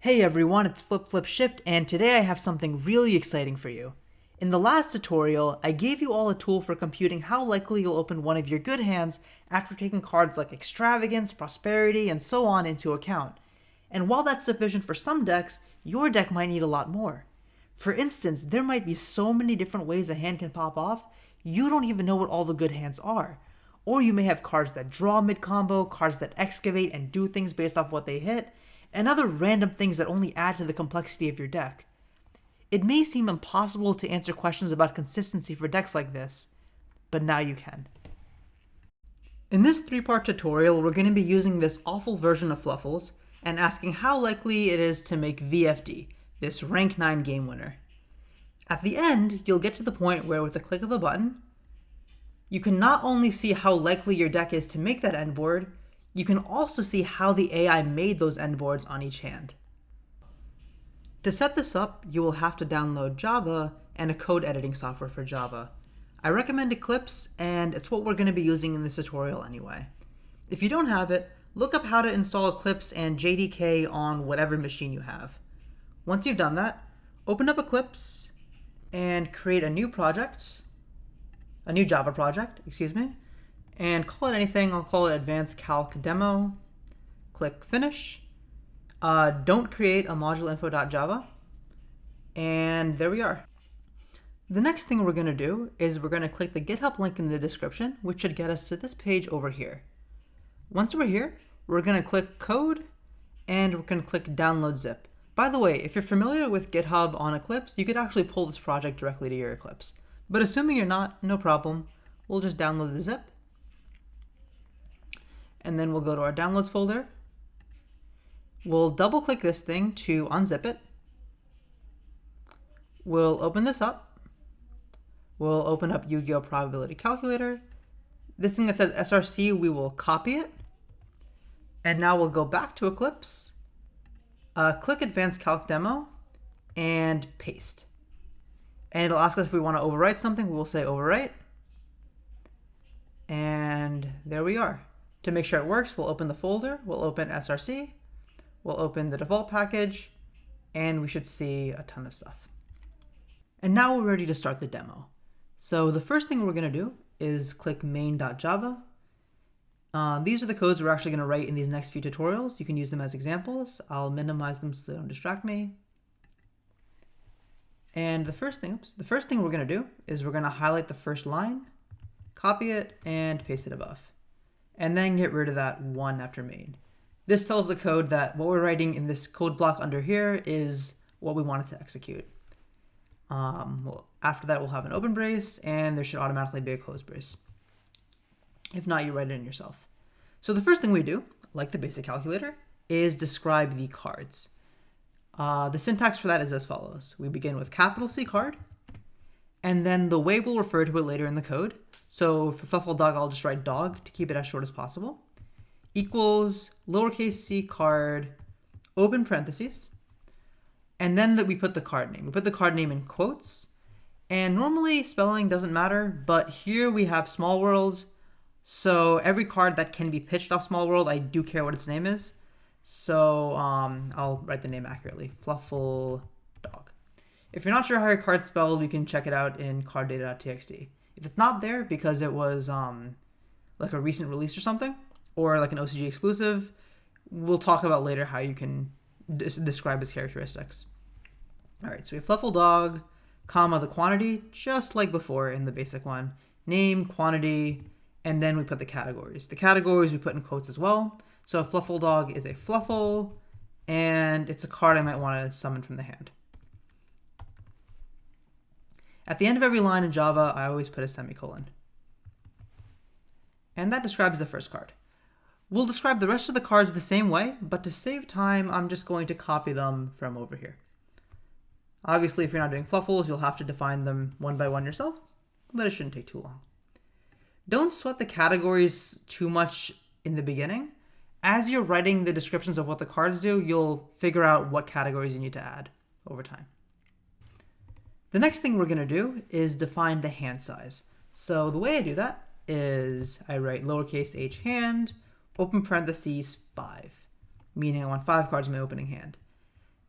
Hey everyone, it's Flip Flip Shift, and today I have something really exciting for you. In the last tutorial, I gave you all a tool for computing how likely you'll open one of your good hands after taking cards like Extravagance, Prosperity, and so on into account. And while that's sufficient for some decks, your deck might need a lot more. For instance, there might be so many different ways a hand can pop off, you don't even know what all the good hands are. Or you may have cards that draw mid-combo, cards that excavate and do things based off what they hit, and other random things that only add to the complexity of your deck. It may seem impossible to answer questions about consistency for decks like this, but now you can. In this 3-part tutorial, we're going to be using this awful version of Fluffles and asking how likely it is to make VFD, this rank 9 game winner. At the end, you'll get to the point where with a click of a button, you can not only see how likely your deck is to make that end board, you can also see how the AI made those end boards on each hand. To set this up, you will have to download Java and a code editing software for Java. I recommend Eclipse, and it's what we're going to be using in this tutorial anyway. If you don't have it, look up how to install Eclipse and JDK on whatever machine you have. Once you've done that, open up Eclipse and create a new project, a new Java project, and call it anything. I'll call it Advanced Calc Demo. Click Finish. Don't create a module info.java. And there we are. The next thing we're going to do is we're going to click the GitHub link in the description, which should get us to this page over here. Once we're here, we're going to click Code, and we're going to click Download Zip. By the way, if you're familiar with GitHub on Eclipse, you could actually pull this project directly to your Eclipse. But assuming you're not, no problem. We'll just download the zip. And then we'll go to our downloads folder. We'll double click this thing to unzip it. We'll open this up. We'll open up Yu-Gi-Oh! Probability Calculator. This thing that says SRC, we will copy it. And now we'll go back to Eclipse, click Advanced Calc Demo, and paste. And it'll ask us if we want to overwrite something. We will say overwrite. And there we are. To make sure it works, we'll open the folder, we'll open SRC, we'll open the default package, and we should see a ton of stuff. And now we're ready to start the demo. So the first thing we're going to do is click main.java. These are the codes we're actually going to write in these next few tutorials. You can use them as examples. I'll minimize them so they don't distract me. And the first thing we're going to do is we're going to highlight the first line, copy it, and paste it above. And then get rid of that 1 after main. This tells the code that what we're writing in this code block under here is what we want it to execute. After that, we'll have an open brace, and there should automatically be a close brace. If not, you write it in yourself. So the first thing we do, like the basic calculator, is describe the cards. The syntax for that is as follows. We begin with capital C card, and then the way we'll refer to it later in the code. So for Fluffle Dog, I'll just write dog to keep it as short as possible, equals lowercase c card, open parentheses, and then that we put the card name. We put the card name in quotes, and normally spelling doesn't matter, but here we have Small World, so every card that can be pitched off Small World, I do care what its name is. So I'll write the name accurately, Fluffle Dog. If you're not sure how your card's spelled, you can check it out in carddata.txt. If it's not there because it was like a recent release or something, or like an OCG exclusive, we'll talk about later how you can describe its characteristics. All right, so we have Fluffle Dog, comma, the quantity, just like before in the basic one, name, quantity, and then we put the categories. The categories we put in quotes as well. So Fluffle Dog is a Fluffle, and it's a card I might want to summon from the hand. At the end of every line in Java, I always put a semicolon. And that describes the first card. We'll describe the rest of the cards the same way, but to save time, I'm just going to copy them from over here. Obviously, if you're not doing Fluffles, you'll have to define them one by one yourself, but it shouldn't take too long. Don't sweat the categories too much in the beginning. As you're writing the descriptions of what the cards do, you'll figure out what categories you need to add over time. The next thing we're going to do is define the hand size. So the way I do that is I write lowercase h hand, open parentheses 5, meaning I want 5 cards in my opening hand.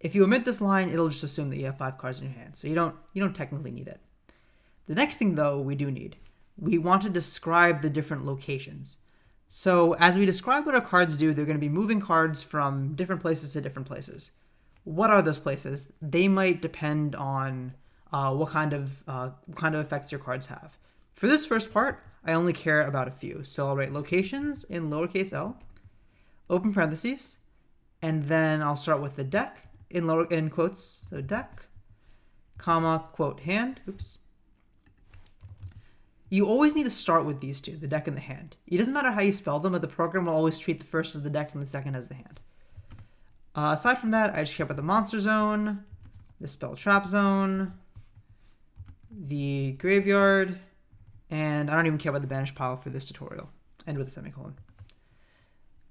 If you omit this line, it'll just assume that you have 5 cards in your hand, so you don't technically need it. The next thing, though, we do need. We want to describe the different locations. So as we describe what our cards do, they're going to be moving cards from different places to different places. What are those places? They might depend on what kind of effects your cards have. For this first part, I only care about a few. So I'll write locations in lowercase l, open parentheses, and then I'll start with the deck in quotes, so deck, comma, quote, hand, oops. You always need to start with these two, the deck and the hand. It doesn't matter how you spell them, but the program will always treat the first as the deck and the second as the hand. Aside from that, I just care about the monster zone, the spell trap zone, the graveyard, and I don't even care about the banish pile for this tutorial. End with a semicolon.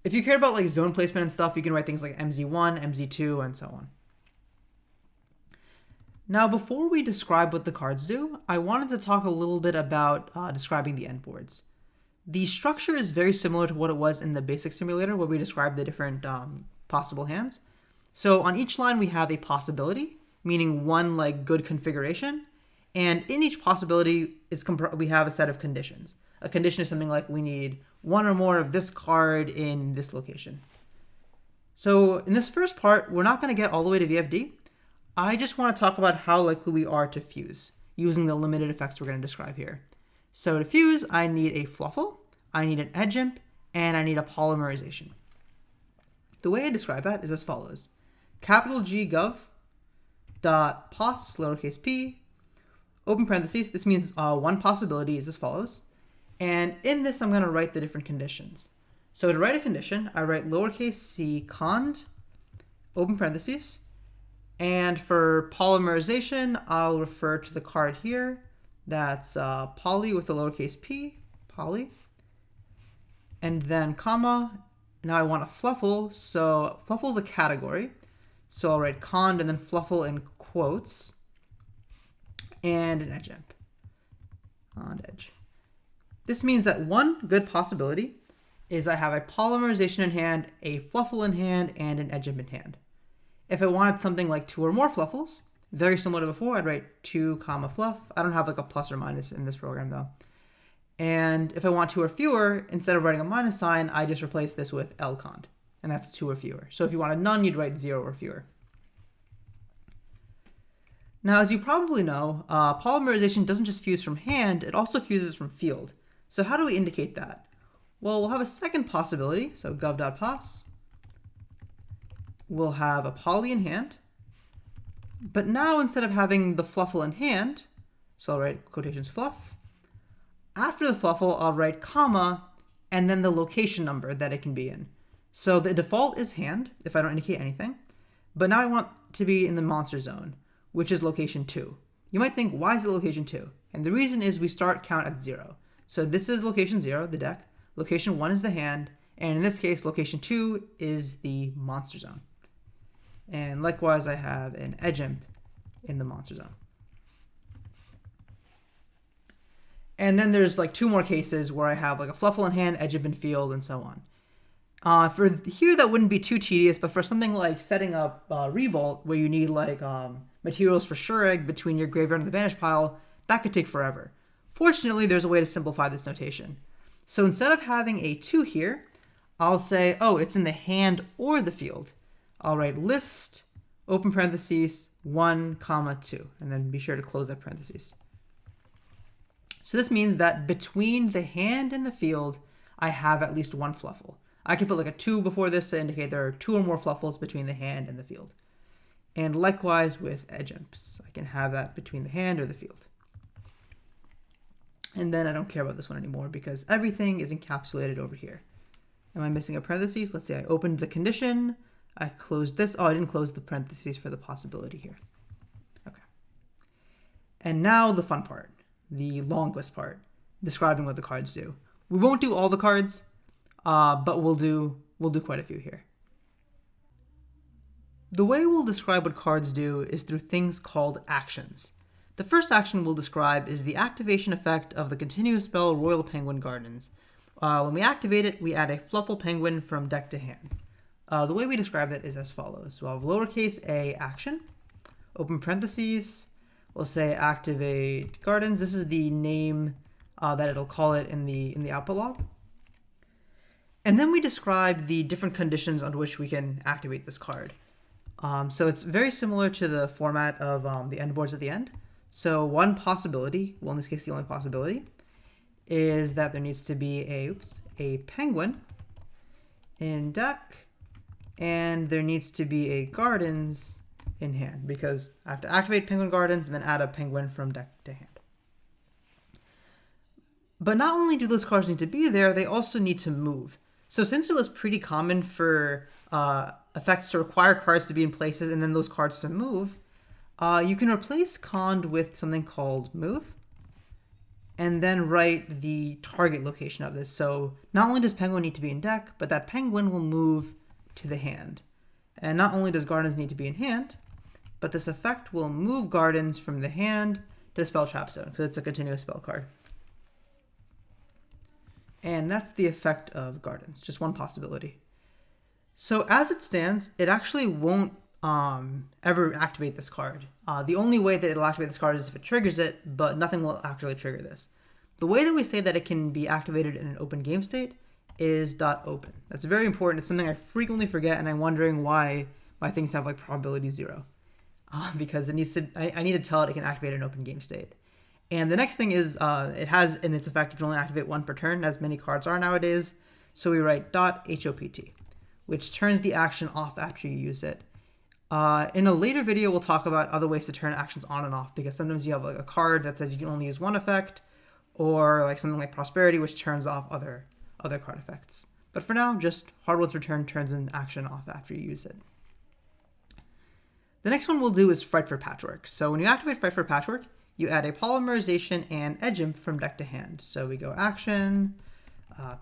If you care about like zone placement and stuff, you can write things like MZ1, MZ2, and so on. Now, before we describe what the cards do, I wanted to talk a little bit about describing the endboards. The structure is very similar to what it was in the basic simulator, where we described the different possible hands. So on each line, we have a possibility, meaning one like good configuration. And in each possibility, we have a set of conditions. A condition is something like we need one or more of this card in this location. So in this first part, we're not going to get all the way to VFD. I just want to talk about how likely we are to fuse using the limited effects we're going to describe here. So to fuse, I need a fluffle, I need an edge imp, and I need a polymerization. The way I describe that is as follows. Capital G gov dot pos lowercase p, open parentheses, this means one possibility is as follows. And in this, I'm going to write the different conditions. So to write a condition, I write lowercase c cond, open parentheses. And for polymerization, I'll refer to the card here. That's poly with a lowercase p, poly. And then comma. Now I want a fluffle. So fluffle is a category. So I'll write cond and then fluffle in quotes. And an edge imp. On edge. This means that one good possibility is I have a polymerization in hand, a fluffle in hand, and an edge imp in hand. If I wanted something like 2 or more fluffles, very similar to before, I'd write 2 comma fluff. I don't have like a plus or minus in this program though. And if I want 2 or fewer, instead of writing a minus sign, I just replace this with lcond, and that's 2 or fewer. So if you wanted none, you'd write 0 or fewer. Now, as you probably know, polymerization doesn't just fuse from hand, it also fuses from field. So how do we indicate that? Well, we'll have a second possibility, so gov.pos. We'll have a poly in hand, but now instead of having the fluffle in hand, so I'll write quotations fluff, after the fluffle, I'll write comma, and then the location number that it can be in. So the default is hand, if I don't indicate anything, but now I want to be in the monster zone, which is location 2. You might think, why is it location 2? And the reason is we start count at 0. So this is location 0, the deck, location 1 is the hand, and in this case, location 2 is the monster zone. And likewise, I have an edge imp in the monster zone. And then there's like 2 more cases where I have like a fluffle in hand, edge imp in field, and so on. For here, that wouldn't be too tedious, but for something like setting up Revolt, where you need like materials for Shurag between your graveyard and the banish pile, that could take forever. Fortunately, there's a way to simplify this notation. So instead of having a 2 here, I'll say, oh, it's in the hand or the field. I'll write list, open parentheses, 1, comma 2, and then be sure to close that parentheses. So this means that between the hand and the field, I have at least 1 fluffle. I can put like a 2 before this to indicate there are 2 or more fluffles between the hand and the field. And likewise with edge imps, I can have that between the hand or the field. And then I don't care about this one anymore because everything is encapsulated over here. Am I missing a parentheses? Let's say I opened the condition, I closed this. Oh, I didn't close the parentheses for the possibility here. Okay. And now the fun part, the longest part, describing what the cards do. We won't do all the cards, but we'll do quite a few here. The way we'll describe what cards do is through things called actions. The first action we'll describe is the activation effect of the continuous spell Royal Penguin Gardens. When we activate it, we add a fluffle penguin from deck to hand. The way we describe that is as follows. So I'll have lowercase a action, open parentheses, we'll say activate gardens. This is the name that it'll call it in the output log. And then we describe the different conditions under which we can activate this card. So it's very similar to the format of the end boards at the end. So one possibility, well in this case the only possibility, is that there needs to be a penguin in deck, and there needs to be a gardens in hand, because I have to activate penguin gardens and then add a penguin from deck to hand. But not only do those cards need to be there, they also need to move. So since it was pretty common for effects to require cards to be in places and then those cards to move, you can replace cond with something called move, and then write the target location of this. So not only does penguin need to be in deck, but that penguin will move to the hand. And not only does gardens need to be in hand, but this effect will move gardens from the hand to spell trap zone, because it's a continuous spell card. And that's the effect of gardens, just one possibility. So as it stands, it actually won't ever activate this card. The only way that it'll activate this card is if it triggers it, but nothing will actually trigger this. The way that we say that it can be activated in an open game state is .open. That's very important. It's something I frequently forget, and I'm wondering why my things have like probability 0. Because it needs to, I need to tell it can activate an open game state. And the next thing is it has in its effect, you can only activate one per turn, as many cards are nowadays. So we write .hopt, which turns the action off after you use it. In a later video, we'll talk about other ways to turn actions on and off, because sometimes you have like a card that says you can only use one effect, or like something like Prosperity, which turns off other card effects. But for now, just Hard One's Return turns an action off after you use it. The next one we'll do is Fright for Patchwork. So when you activate Fright for Patchwork, you add a Polymerization and Edge Imp from deck to hand. So we go action,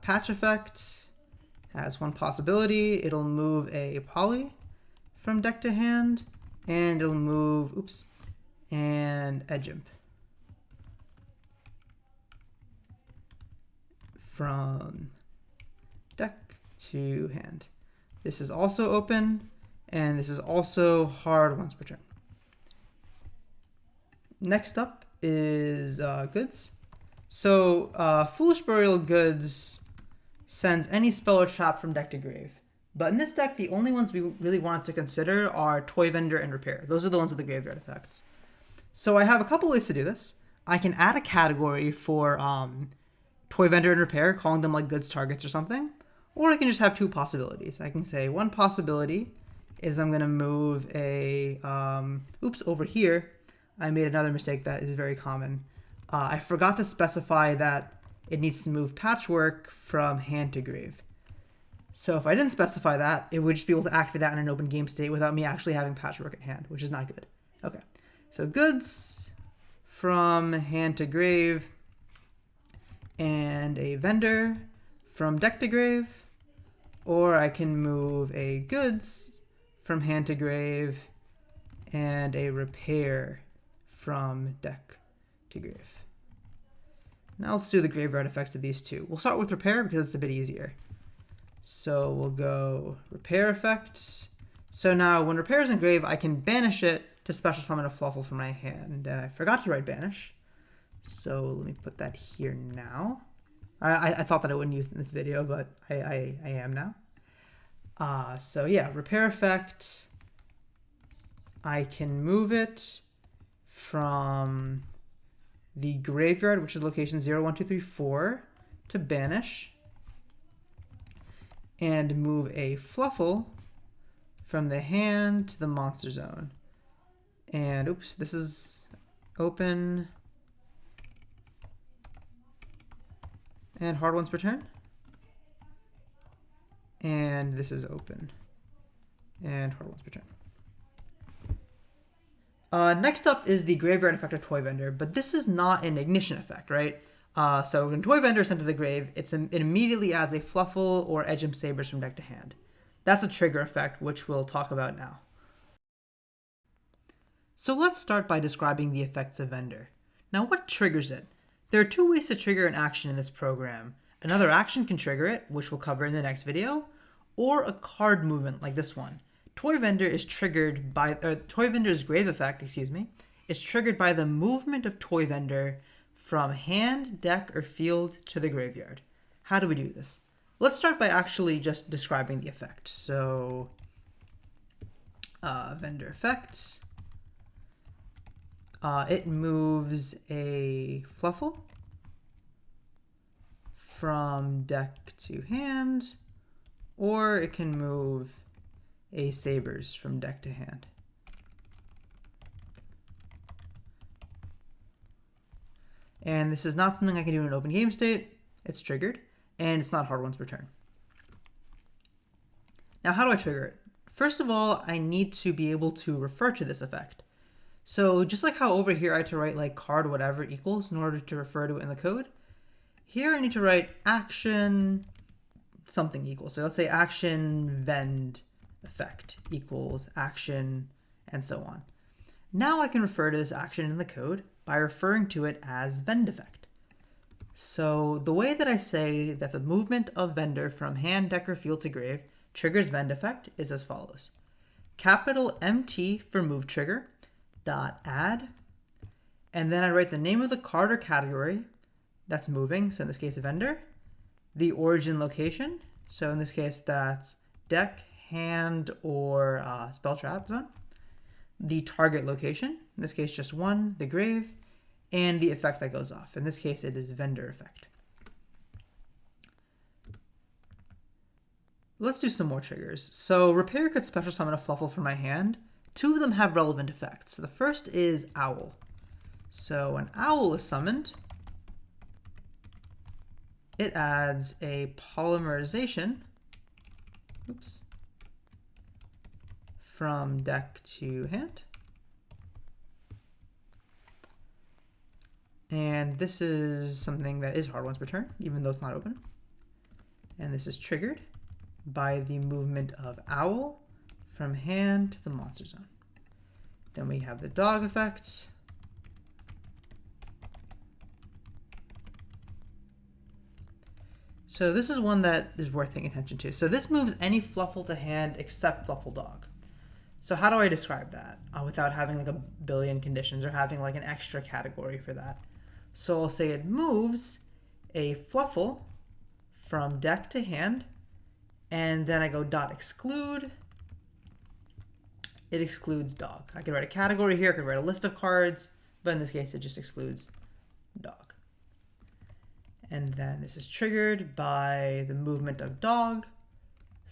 patch effect, has one possibility. It'll move a poly from deck to hand, and it'll move, and Edge Imp from deck to hand. This is also open, and this is also hard once per turn. Next up is goods. So Foolish Burial Goods sends any spell or trap from deck to grave. But in this deck, the only ones we really wanted to consider are Toy Vendor and Repair. Those are the ones with the graveyard effects. So I have a couple ways to do this. I can add a category for Toy Vendor and Repair, calling them like goods targets or something. Or I can just have two possibilities. I can say one possibility is I'm going to move a, over here, I made another mistake that is very common. I forgot to specify that it needs to move Patchwork from hand to grave. So if I didn't specify that, it would just be able to activate that in an open game state without me actually having Patchwork at hand, which is not good. Okay, so goods from hand to grave, and a vendor from deck to grave, or I can move a goods from hand to grave and a repair from deck to grave. Now let's do the graveyard effects of these two. We'll start with repair because it's a bit easier. So we'll go repair effects. So now when repair is in grave, I can banish it to special summon a Fluffle from my hand. And I forgot to write banish. So let me put that here now. I thought that I wouldn't use it in this video, but I am now. So yeah, repair effect. I can move it from the graveyard, which is location 0, 1, 2, 3, 4, to banish, and move a Fluffle from the hand to the monster zone. And this is open and hard ones per turn. And this is open and hard ones per turn. Next up is the graveyard effect of Toy Vendor, but this is not an ignition effect, right? So when Toy Vendor is sent to the grave, it immediately adds a Fluffle or Edge Imp Sabers from deck to hand. That's a trigger effect, which we'll talk about now. So let's start by describing the effects of Vendor. Now what triggers it? There are two ways to trigger an action in this program. Another action can trigger it, which we'll cover in the next video, or a card movement like this one. Toy Vendor is triggered by, Toy Vendor's Grave effect, is triggered by the movement of Toy Vendor from hand, deck, or field to the graveyard. How do we do this? Let's start by actually just describing the effect. So, Vendor effect. It moves a Fluffle from deck to hand, or it can move a Sabers from deck to hand. And this is not something I can do in an open game state. It's triggered, and it's not hard once per turn. Now, how do I trigger it? First of all, I need to be able to refer to this effect. So just like how over here I had to write like card whatever equals in order to refer to it in the code, here I need to write action something equals. So let's say action vend effect equals action and so on. Now I can refer to this action in the code by referring to it as vend effect. So the way that I say that the movement of vendor from hand, deck, or field to grave triggers vend effect is as follows. Capital MT for move trigger dot add, and then I write the name of the card or category that's moving, so in this case vendor, the origin location, so in this case that's deck, hand, or spell trap zone, the target location, in this case just one, the grave, and the effect that goes off. In this case it is vendor effect. Let's do some more triggers. So Repair could special summon a Fluffle from my hand. Two of them have relevant effects. So the first is Owl. So when Owl is summoned, it adds a polymerization from deck to hand. And this is something that is hard once per turn, even though it's not open. And this is triggered by the movement of Owl from hand to the monster zone. Then we have the dog effect. So this is one that is worth paying attention to. So this moves any Fluffle to hand except Fluffle dog. So how do I describe that without having like a billion conditions or having like an extra category for that? So I'll say it moves a Fluffle from deck to hand, and then I go dot exclude. It excludes dog. I could write a category here, I could write a list of cards, but in this case it just excludes dog. And then this is triggered by the movement of dog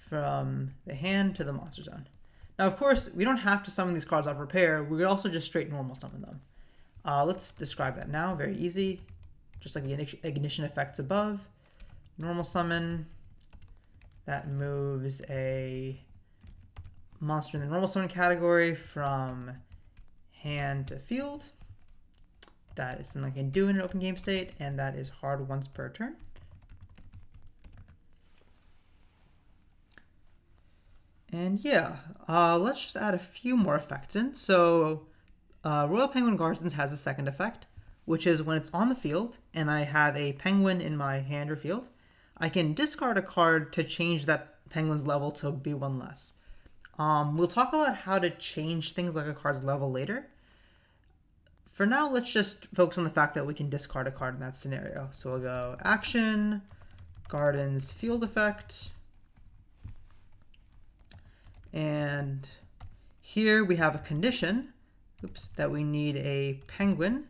from the hand to the monster zone. Now, of course, we don't have to summon these cards off Repair. We could also just straight normal summon them. Let's describe that now. Very easy. Just like the ignition effects above. Normal summon. That moves a monster in the normal summon category from hand to field. That is something I can do in an open game state, and that is hard once per turn. And yeah, let's just add a few more effects in. So Royal Penguin Gardens has a second effect, which is when it's on the field and I have a penguin in my hand or field, I can discard a card to change that penguin's level to be one less. We'll talk about how to change things like a card's level later. For now, let's just focus on the fact that we can discard a card in that scenario. So we'll go action, Gardens field effect. And here we have a condition, that we need a penguin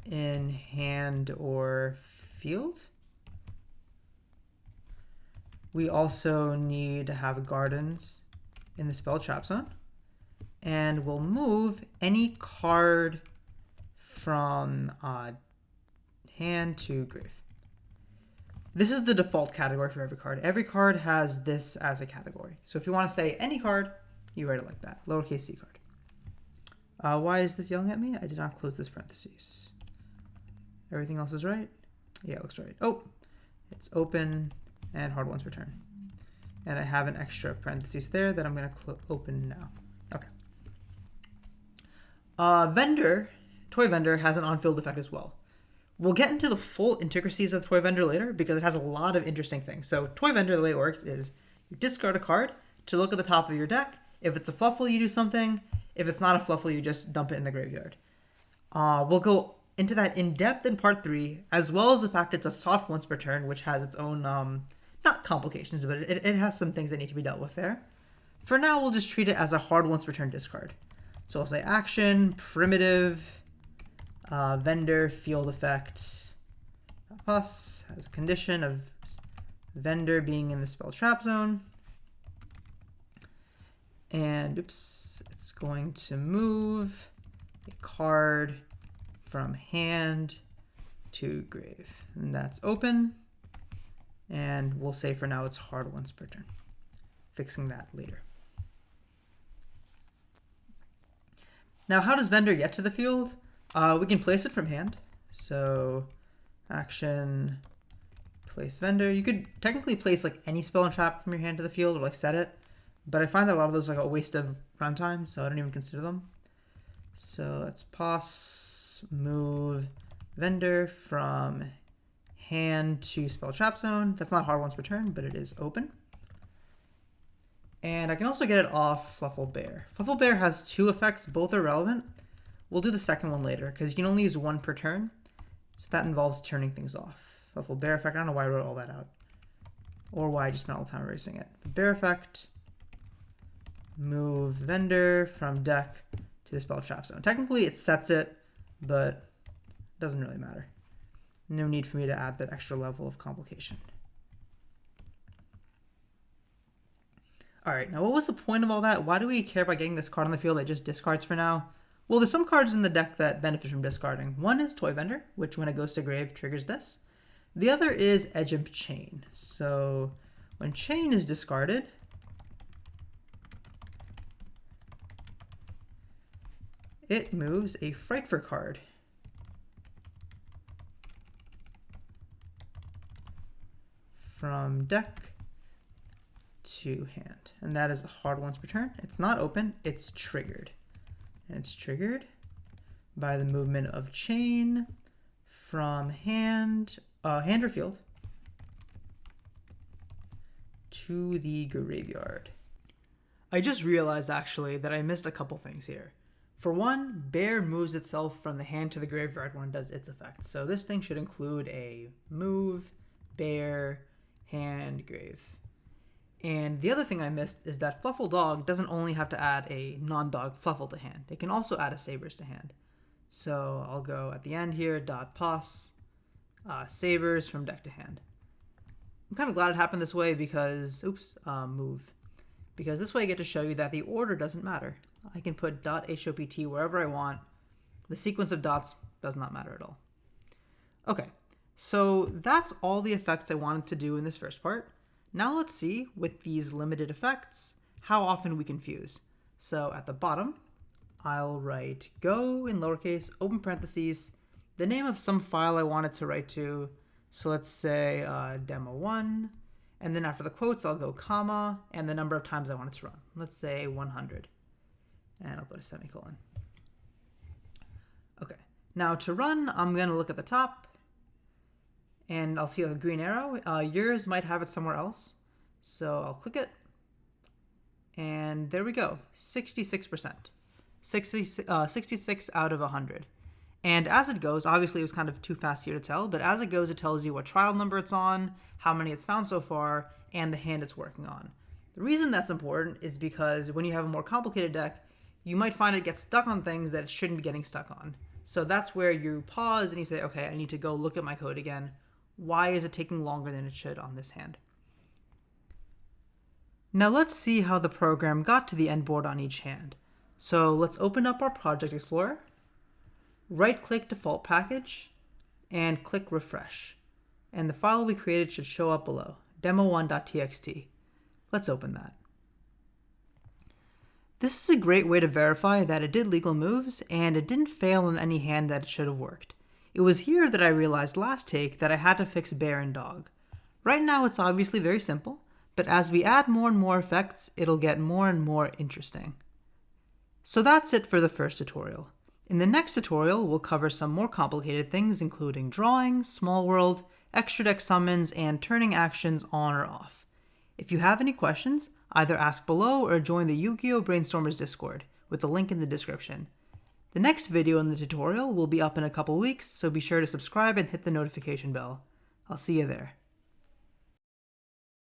in hand or field. We also need to have gardens in the spell trap zone. And we'll move any card from hand to grave. This is the default category for every card. Every card has this as a category. So if you want to say any card, you write it like that, lowercase c card. Why is this yelling at me? I did not close this parentheses. Everything else is right? Yeah, it looks right. Oh, it's open and hard once per turn. And I have an extra parentheses there that I'm going to open now. Okay. Toy Vendor has an on-field effect as well. We'll get into the full intricacies of Toy Vendor later because it has a lot of interesting things. So Toy Vendor, the way it works is You discard a card to look at the top of your deck. If it's a Fluffle, you do something. If it's not a Fluffle, you just dump it in the graveyard. We'll go into that in depth in part 3, as well as the fact it's a soft once per turn, which has its own, not complications, but it has some things that need to be dealt with there. For now, we'll just treat it as a hard once per turn discard. So I'll say action, primitive, vendor, field effect, plus has a condition of vendor being in the spell trap zone. And oops, it's going to move a card from hand to grave. And that's open. And we'll say for now it's hard once per turn. Fixing that later. Now, how does vendor get to the field? We can place it from hand. So action, place vendor. You could technically place like any spell and trap from your hand to the field or like set it. But I find that a lot of those are like a waste of runtime, so I don't even consider them. So let's pause, move vendor from hand to spell trap zone. That's not hard once per turn, but it is open. And I can also get it off Fluffle Bear. Fluffle Bear has 2 effects, both are relevant. We'll do the second one later, because you can only use 1 per turn. So that involves turning things off. Fluffle Bear effect, I don't know why I wrote all that out. Or why I just spent all the time erasing it. Bear effect, move vendor from deck to the spell trap zone. Technically it sets it, but it doesn't really matter. No need for me to add that extra level of complication. All right, now what was the point of all that? Why do we care about getting this card on the field that just discards for now? Well, there's some cards in the deck that benefit from discarding. One is Toy Vendor, which when it goes to grave triggers this. The other is Edge of Chain. So when Chain is discarded, it moves a Frightfur card. From deck to hand. And that is a hard once per turn. It's not open, it's triggered. And it's triggered by the movement of Chain from hand or field to the graveyard. I just realized actually that I missed a couple things here. For one, Bear moves itself from the hand to the graveyard when it does its effect. So this thing should include a move, Bear, hand, grave. And the other thing I missed is that Fluffle Dog doesn't only have to add a non-dog Fluffle to hand. It can also add a Sabers to hand. So I'll go at the end here, dot pos, Sabers from deck to hand. I'm kind of glad it happened this way because, move. Because this way I get to show you that the order doesn't matter. I can put dot HOPT wherever I want. The sequence of dots does not matter at all. Okay, so that's all the effects I wanted to do in this first part. Now let's see, with these limited effects, how often we can fuse. So at the bottom, I'll write go in lowercase, open parentheses, the name of some file I wanted to write to. So let's say demo1, and then after the quotes, I'll go comma, and the number of times I want it to run. Let's say 100, and I'll put a semicolon. Okay, now to run, I'm gonna look at the top, and I'll see a green arrow. Yours might have it somewhere else. So I'll click it. And there we go, 66%. 66 out of 100. And as it goes, obviously it was kind of too fast here to tell, but as it goes, it tells you what trial number it's on, how many it's found so far, and the hand it's working on. The reason that's important is because when you have a more complicated deck, you might find it gets stuck on things that it shouldn't be getting stuck on. So that's where you pause and you say, okay, I need to go look at my code again. Why is it taking longer than it should on this hand? Now let's see how the program got to the end board on each hand. So let's open up our Project Explorer, right-click Default Package, and click Refresh. And the file we created should show up below, demo1.txt. Let's open that. This is a great way to verify that it did legal moves and it didn't fail in any hand that it should have worked. It was here that I realized last take that I had to fix Bear and Dog. Right now it's obviously very simple, but as we add more and more effects, it'll get more and more interesting. So that's it for the first tutorial. In the next tutorial, we'll cover some more complicated things including drawing, small world, extra deck summons, and turning actions on or off. If you have any questions, either ask below or join the Yu-Gi-Oh! Brainstormers Discord, with the link in the description. The next video in the tutorial will be up in a couple weeks, so be sure to subscribe and hit the notification bell. I'll see you there.